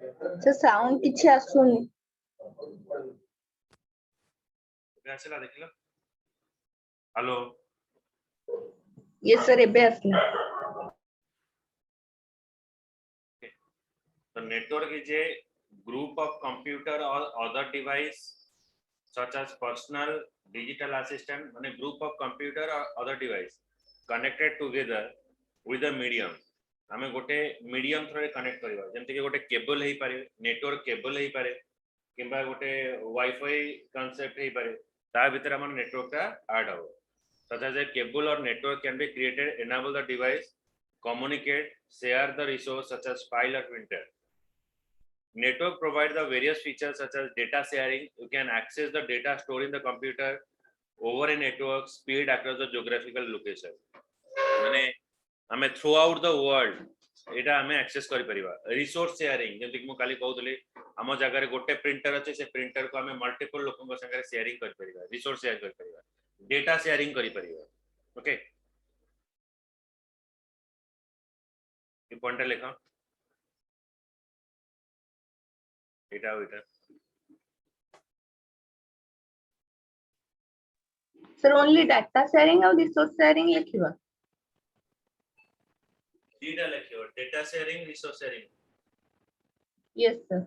से साउंड किछि आसुनी। आसला देखिलो। हेलो यस सर एबे आसला। The network is a group of computer or other device such as personal digital assistant, a group of computer or other device connected together with a medium. आमे गोटे medium through connect करबा जेमति कि गोटे cable हेई पारे, network cable हेई पारे किंबा गोटे wifi concept हेई पारे, ता भीतर हमर नेटवर्क का ऐड हो। such as a cable or network can be created, enable the device communicate, share the resource such as file or printer. Network provides the various features such as data sharing. You can access the data stored in the computer over a network speed across the geographical location. माने हमें through out the world एटा हमें access करि परिबा। Resource sharing जेंति कि मु काली कहउतले हम जगह रे गोटे प्रिंटर अछि से प्रिंटर को हमें मल्टीपल लोकन को संगे शेयरिंग करि परिबा, रिसोर्स शेयर करि परिबा, डेटा शेयरिंग करि परिबा। ओके ये पॉइंट लेखा एटा सर ओनली डाटा शेयरिंग और रिसोर्स शेयरिंग लिखिबा। डीटा लिखियो data sharing resource sharing. Yes sir.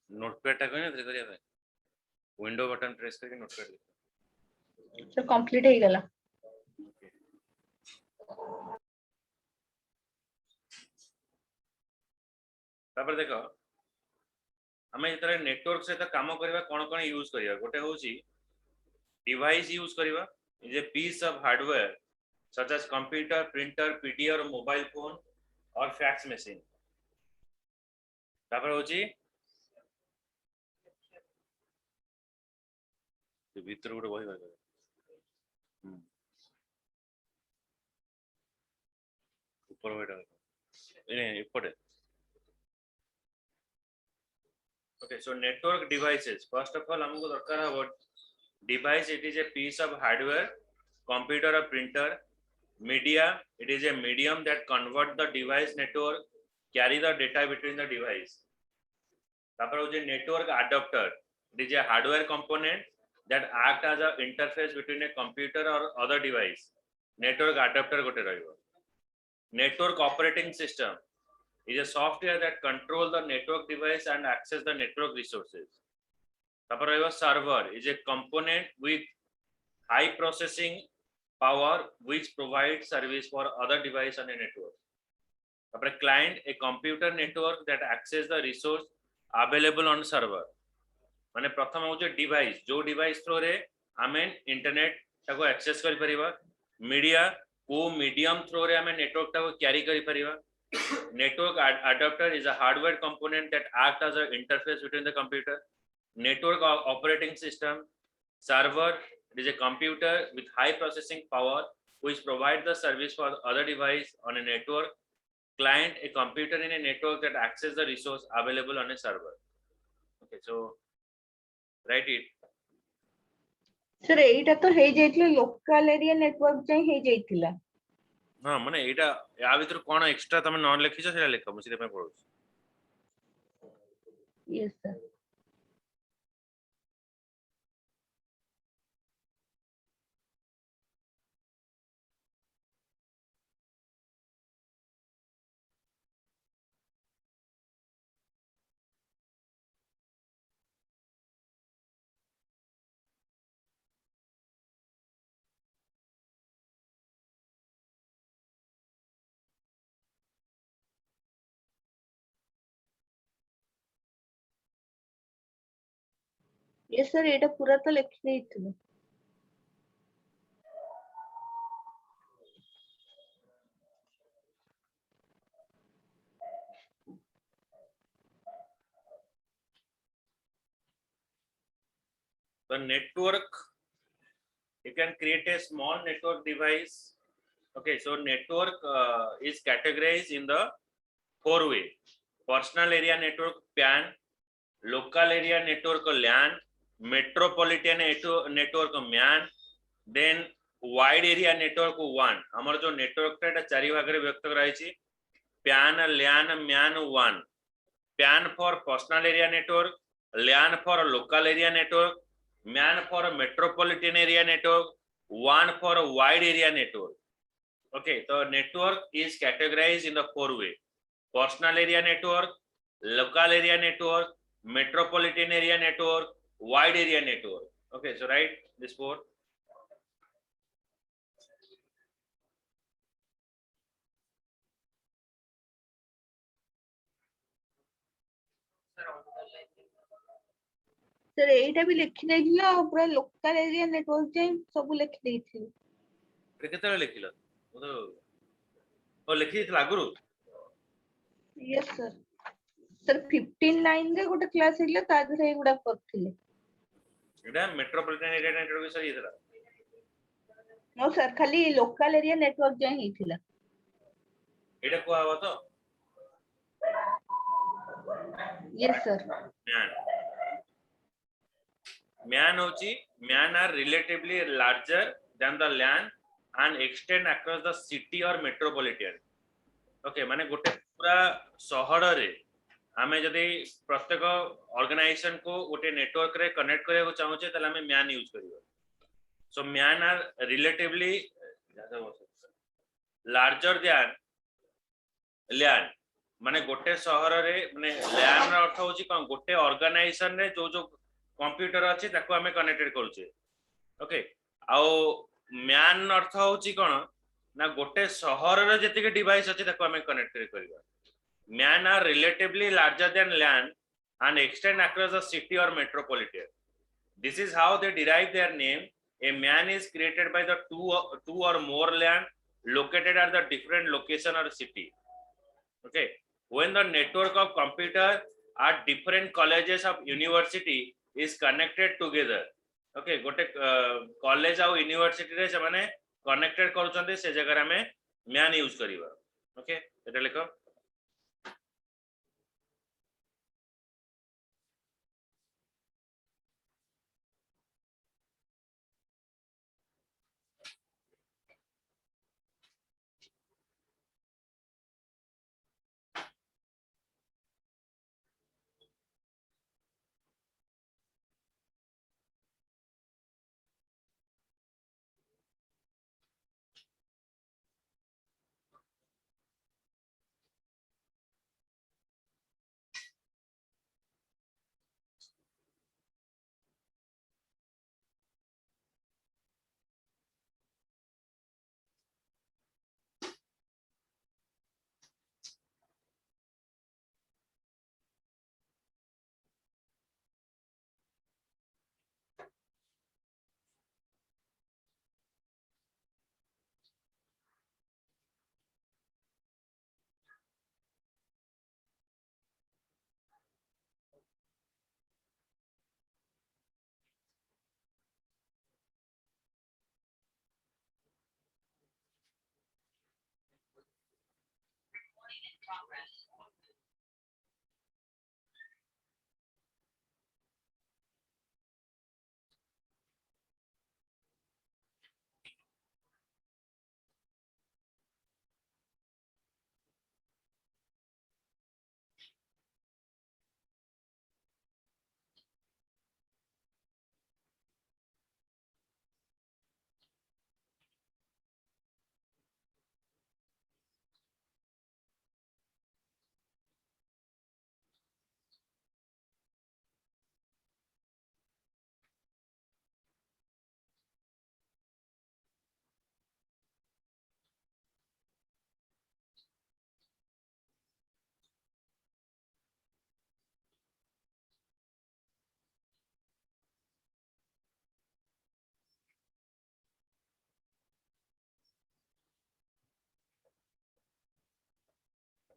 Notepad टा कने करिया विंडो बटन प्रेस करके नोटपैड लिख। सर कंप्लीट हो गला। तापर देखो हमें इतरे नेटवर्क से काम करबा कोन यूज करबा गोटे होची डिवाइस यूज करबा is a piece of hardware such as computer, printer, PD or mobile phone or fax machine. तापर होची भीतर गोटे बही बार ऊपर बेटा एपटे okay so network devices first of all हमको दरकार है device it is a piece of hardware computer or printer media it is a medium that convert the device network carry the data between the device तापर होची network adapter it is a hardware component that act as a interface between a computer or other device network adapter gote rahibo network operating system is a software that control the network device and access the network resources तापर rahibo server is a component with high processing power which provides service for other device on a network तापर client a computer network that access the resource available on server माने प्रथम हो device जो device through रे आमे internet ताको access करि परिबा मीडिया को मीडियम थ्रू रे आमे नेटवर्क ताको कैरी करि परिबा network adapter is a hardware component that act as a interface between the computer network operating system server it is a computer with high processing power which provide the service for other device on a network client a computer in a network that access the resource available on a server okay so write it sir एटा तो हे जाइतले local area network जाय हे जाइतिला हां माने एटा या भीतर कोन extra तमे non लिखिछो सेला लिख मु सिधे पे पढो यस सर यस सर एटा पूरा तो लिखि देइथिलो the network you can create a small network device okay so network is categorized in the four way personal area network PAN local area network LAN metropolitan network MAN then wide area network WAN हमर जो network टा चारि भाग रे व्यक्त कराइछि PAN LAN MAN WAN PAN for personal area network LAN for local area network MAN for metropolitan area network WAN for wide area network okay so network is categorized in the four way personal area network local area network metropolitan area network wide area network okay so write this four sir एटा भी लिखि देइथिलो पूरा local area network जाय सब लिखि देइथिलो केते लिखिलो ओ लिखि दिला गुरु yes sir sir 15 रे गोटे क्लास हिला ता धरे गुडा करथिले एटा मेट्रोपॉलिटन एरिया नेटवर्क सर इथला नो सर खाली लोकल एरिया नेटवर्क जाय हिथिला एटा को आवा तो यस सर MAN होची MAN are relatively larger than the LAN and extend across the city or metropolitan okay माने गोटे पूरा शहर रे हमें जदि प्रत्येक ऑर्गेनाइजेशन को गोटे नेटवर्क रे कनेक्ट करिया को चाहू छे तले हमें MAN यूज करियो so MAN are relatively larger than LAN माने गोटे शहर रे माने LAN रा अर्थ होची कोन गोटे ऑर्गेनाइजेशन रे जो जो कंप्यूटर अछि ताको हमें कनेक्टेड करूचे ओके आउ मैन अर्थ होची कोन ना गोटे शहर रे जति डिवाइस अछि ताको हमें कनेक्टेड करबा MAN are relatively larger than LAN and extend across the city or metropolitan. This is how they derive their name. A man is created by the two or more land located at the different location or city. Okay. When the network of computer at different colleges of university is connected together. Okay. गोटे college और university रे से माने connected करूछन्ते से जगह रे हमें man use करिवा. Okay. एटा लिखो.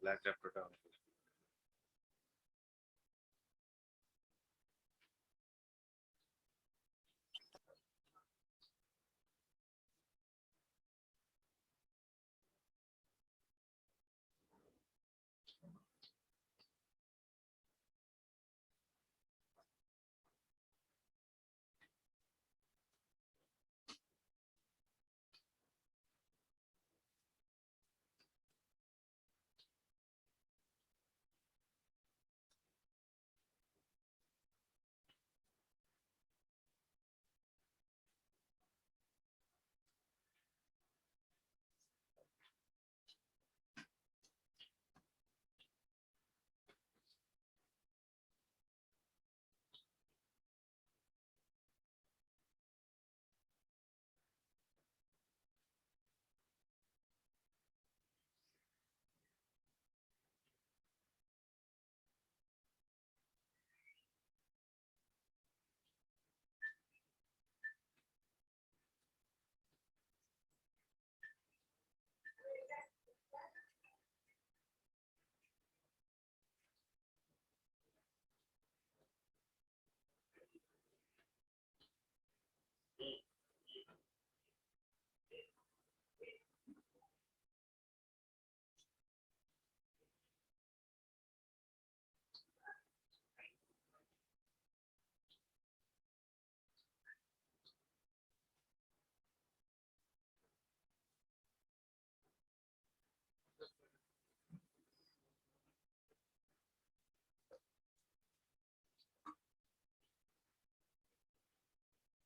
Black chapter down.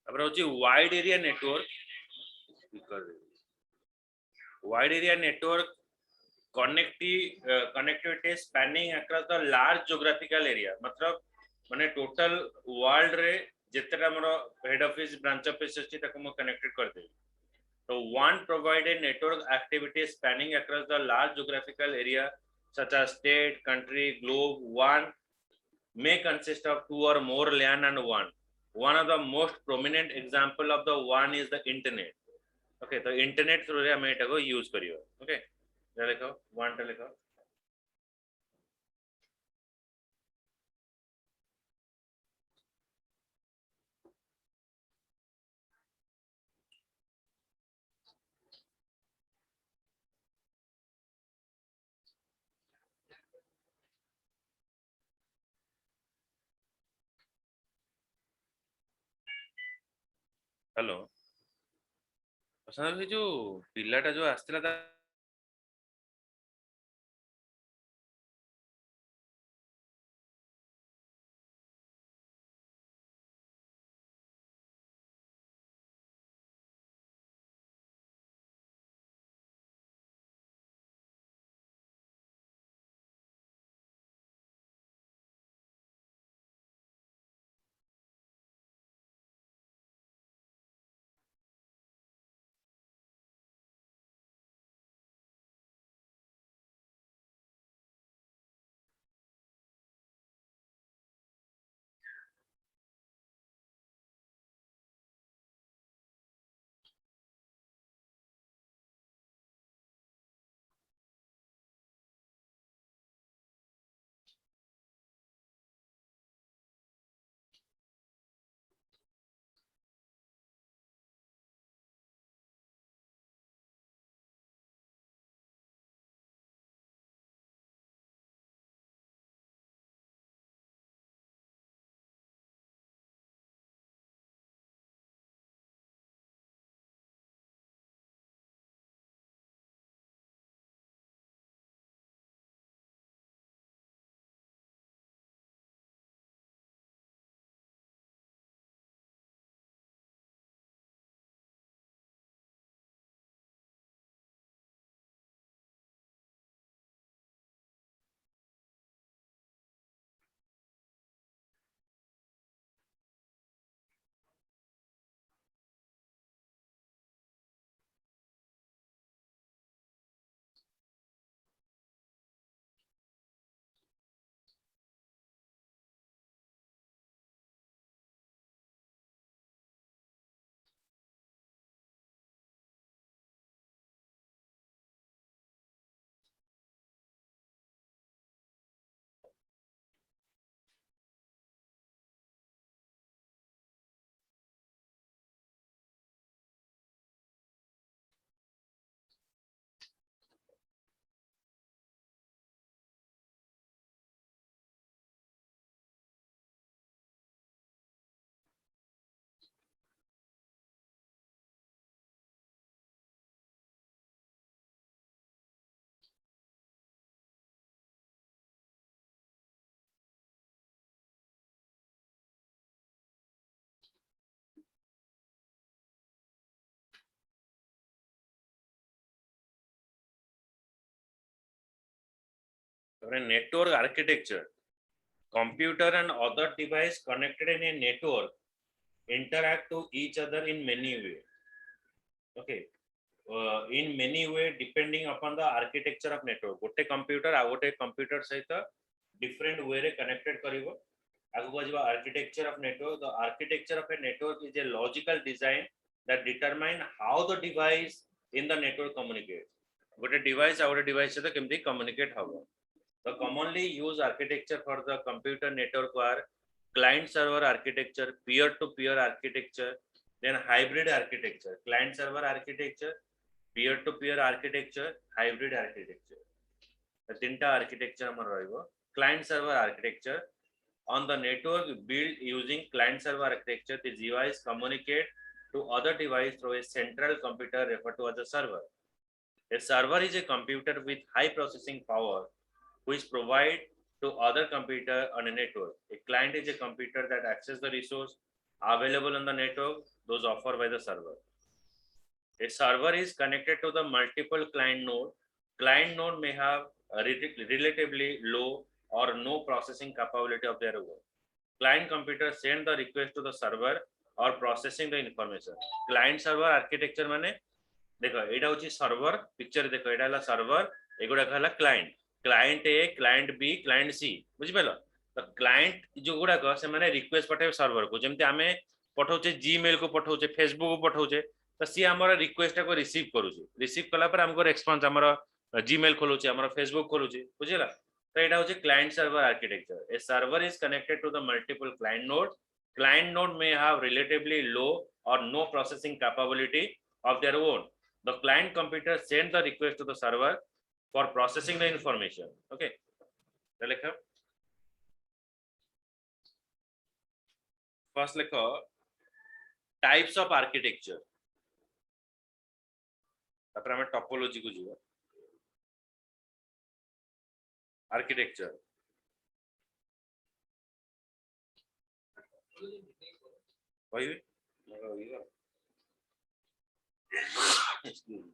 अब होची wide area network wide area network connectivity spanning across the large geographical area मतलब माने टोटल वर्ल्ड रे जितने हमर हेड ऑफिस ब्रांच ऑफिस अछि तक हम कनेक्टेड कर दे तो one provide a network activity spanning across the large geographical area such as state country globe one may consist of two or more LAN and one of the most prominent example of the one is the internet okay तो internet through रे हम एटा को use करियो okay जा लिखो one टा लिखो hello असल जो पिलाटा जो आस्तिला network architecture computer and other device connected in a network interact to each other in many ways okay in many way depending upon the architecture of network गोटे computer आ गोटे computer सहित different way रे connected करिवो आगु बजवा architecture of network the architecture of a network is a logical design that determine how the device in the network communicates गोटे device आ गोटे device सहित केमती communicate हबो the commonly used architecture for the computer network are client server architecture peer to peer architecture then hybrid architecture client server architecture peer to peer architecture hybrid architecture the tinta architecture amar rahibo client server architecture on the network built using client server architecture the device communicate to other device through a central computer referred to as a server. A server is a computer with high processing power which provide to other computer on a network. A client is a computer that access the resource available on the network, those offered by the server. A server is connected to the multiple client node. Client node may have a relatively low or no processing capability of their own. client computer send the request to the server or processing the information. Client server architecture माने देखो एटा होची server picture देखो एटा हला server एगुडा हला client client A client B client C बुझि पेलो तो क्लाइंट जो गुडा को से माने रिक्वेस्ट पठावे सर्वर को जेमते आमे पठाउचे जीमेल को पठाउचे फेसबुक को पठाउचे तो सी हमर रिक्वेस्ट को रिसीव करूचे रिसीव कला पर हमको रेस्पॉन्स हमर जीमेल खोलुचे हमर फेसबुक खोलुचे बुझिला तो एटा होची client server architecture a server is connected to the multiple client node may have relatively low or no processing capability of their own. The client computer sends the request to the server for processing the information. Okay. First, types of architecture. Topology को जीवा. Architecture. Why? Excuse me.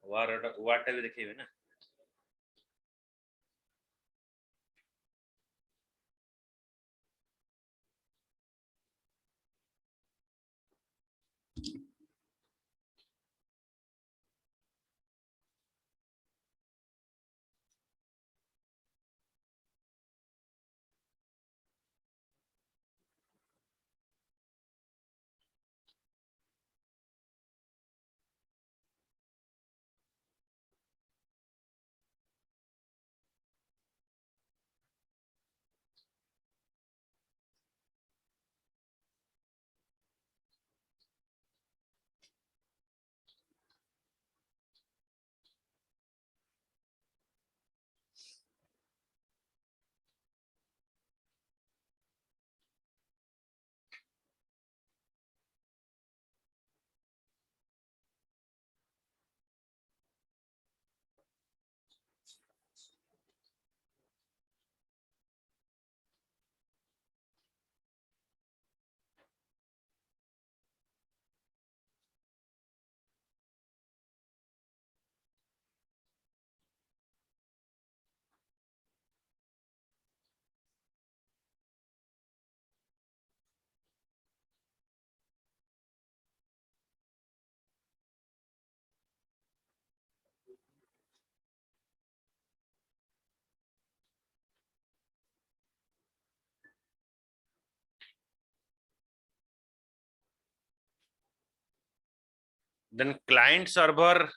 Ward भी देखिए ना then client server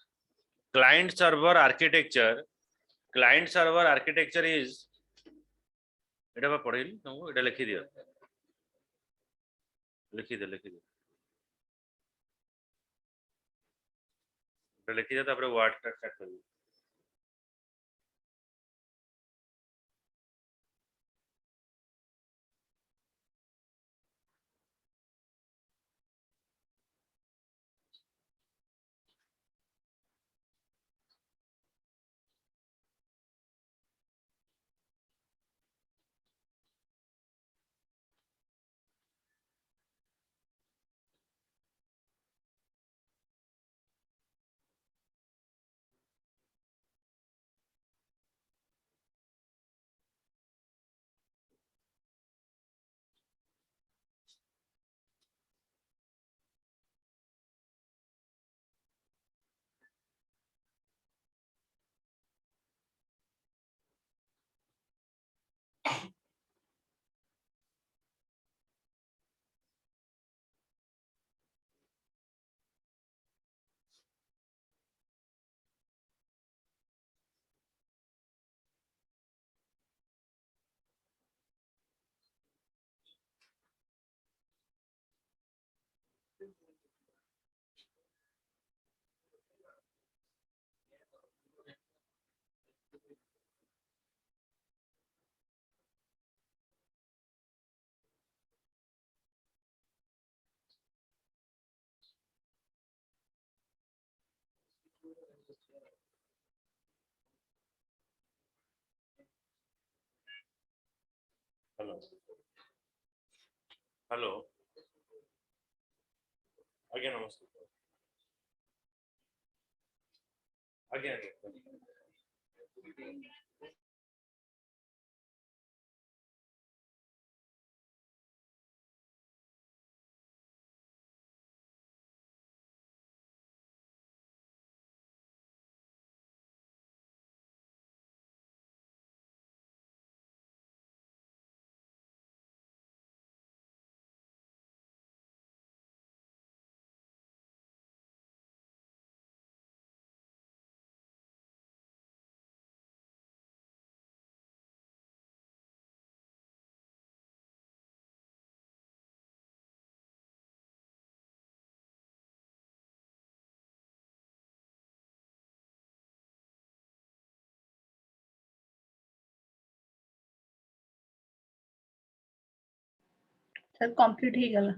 architecture is এটা বা পড়িলি তমু এটা লিখি দিও এটা লিখি দিও তারপরে ওয়ার্ডটা স্টার্ট করবি हेलो हेलो आज्ञा नमस्कार आज्ञा सर कंप्लीट ही गला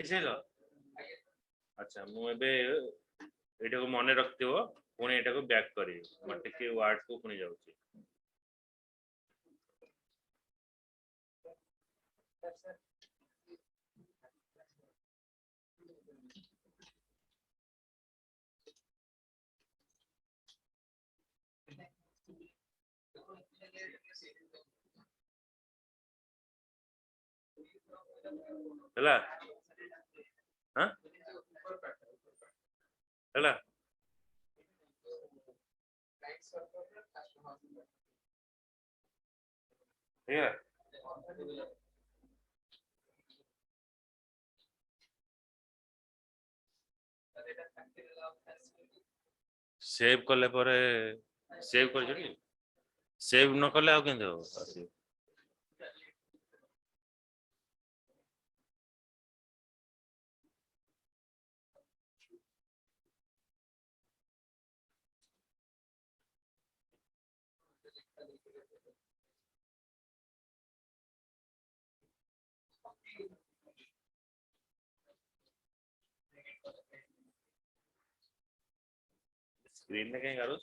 ବୁଝିଲ अच्छा मु एबे एटा को मने रखथिबो पुणी एटा को बैक करी मते के वर्ड को पुणी जाउची ହେଲା हां ହେଲା ठीक सेव कले परे सेव कर जली सेव न कले आ केंदे हो स्क्रीन में कहीं करो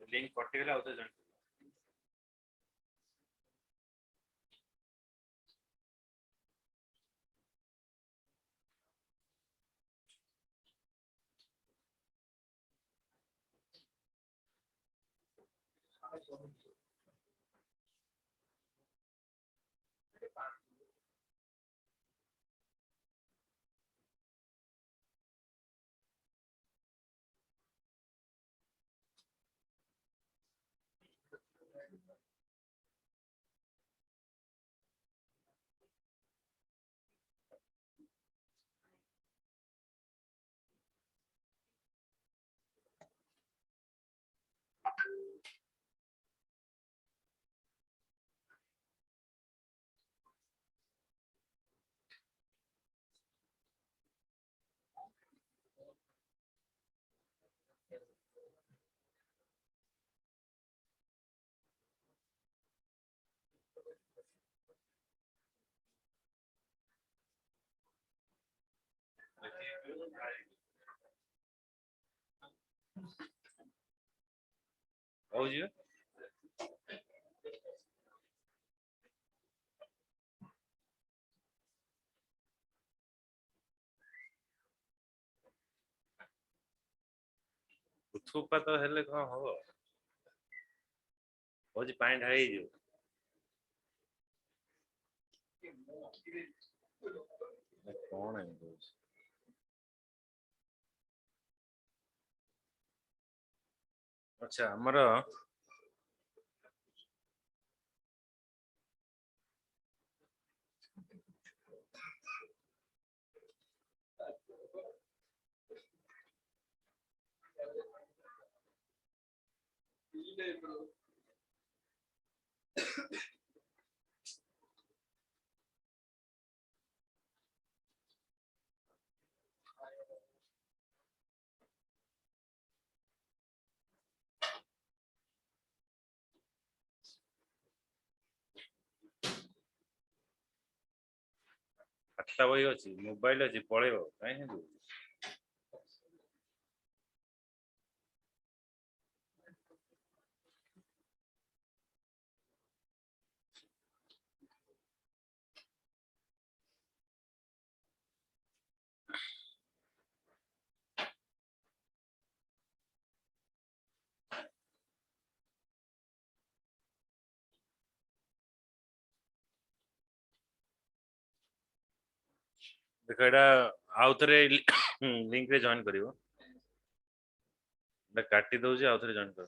लिंक कटिगला होते जन हो जी उठुपा तो हेले कौन हो जी पानी ढाई जो कौन है अच्छा हमर खाता बही अच्छी मोबाइल अच्छी पलैब कहीं देख एटा आउ थे लिंक रे जॉइन करिवो काटी दउची आउ थे जॉइन कर